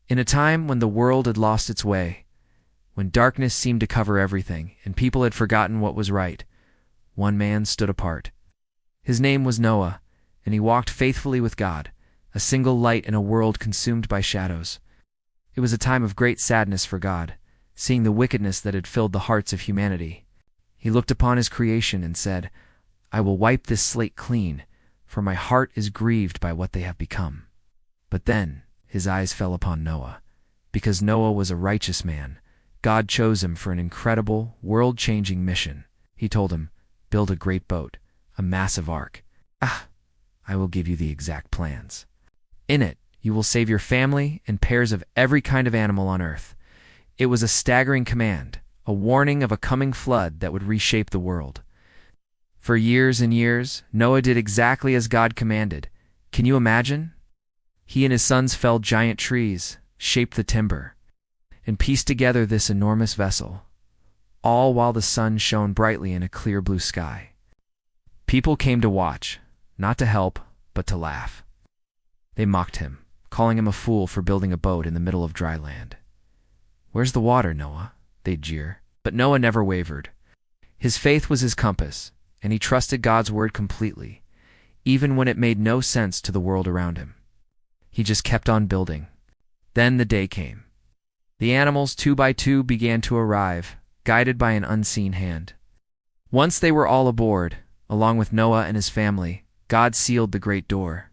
In a time when the world had lost its way, when darkness seemed to cover everything and people had forgotten what was right, one man stood apart. His name was Noah, and he walked faithfully with God, a single light in a world consumed by shadows. It was a time of great sadness for God, seeing the wickedness that had filled the hearts of humanity. He looked upon his creation and said, "I will wipe this slate clean, for my heart is grieved by what they have become." But then his eyes fell upon Noah. Because Noah was a righteous man, God chose him for an incredible, world-changing mission. He told him, "Build a great boat, a massive ark. I will give you the exact plans. In it, you will save your family and pairs of every kind of animal on earth." It was a staggering command, a warning of a coming flood that would reshape the world. For years and years, Noah did exactly as God commanded. Can you imagine? He and his sons felled giant trees, shaped the timber, and pieced together this enormous vessel, all while the sun shone brightly in a clear blue sky. People came to watch, not to help, but to laugh. They mocked him, calling him a fool for building a boat in the middle of dry land. "Where's the water, Noah?" they'd jeer. But Noah never wavered. His faith was his compass, and he trusted God's word completely, even when it made no sense to the world around him. He just kept on building. Then the day came. The animals, 2 by 2, began to arrive, guided by an unseen hand. Once they were all aboard, along with Noah and his family, God sealed the great door.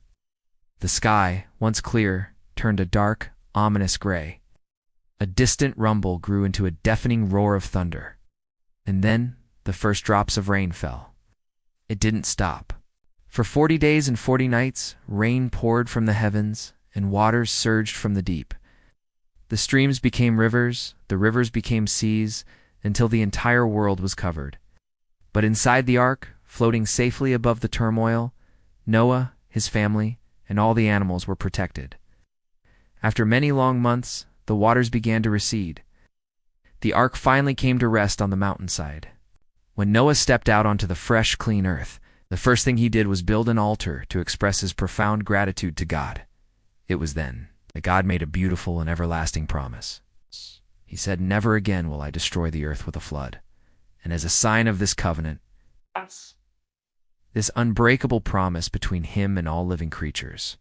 The sky, once clear, turned a dark, ominous gray. A distant rumble grew into a deafening roar of thunder. And then the first drops of rain fell. It didn't stop. For 40 days and 40 nights, rain poured from the heavens, and waters surged from the deep. The streams became rivers, the rivers became seas, until the entire world was covered. But inside the ark, floating safely above the turmoil, Noah, his family, and all the animals were protected. After many long months, the waters began to recede. The ark finally came to rest on the mountainside. When Noah stepped out onto the fresh, clean earth, the first thing he did was build an altar to express his profound gratitude to God. It was then that God made a beautiful and everlasting promise. He said, "Never again will I destroy the earth with a flood." And as a sign of this covenant, this unbreakable promise between him and all living creatures,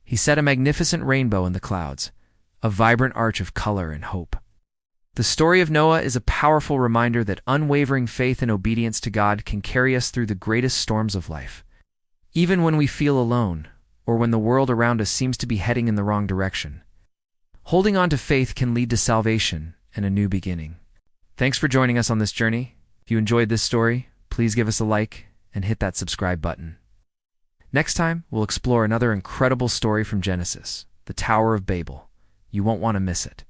he set a magnificent rainbow in the clouds, a vibrant arch of color and hope. The story of Noah is a powerful reminder that unwavering faith and obedience to God can carry us through the greatest storms of life. Even when we feel alone, or when the world around us seems to be heading in the wrong direction, holding on to faith can lead to salvation and a new beginning. Thanks for joining us on this journey. If you enjoyed this story, please give us a like and hit that subscribe button. Next time, we'll explore another incredible story from Genesis, the Tower of Babel. You won't want to miss it.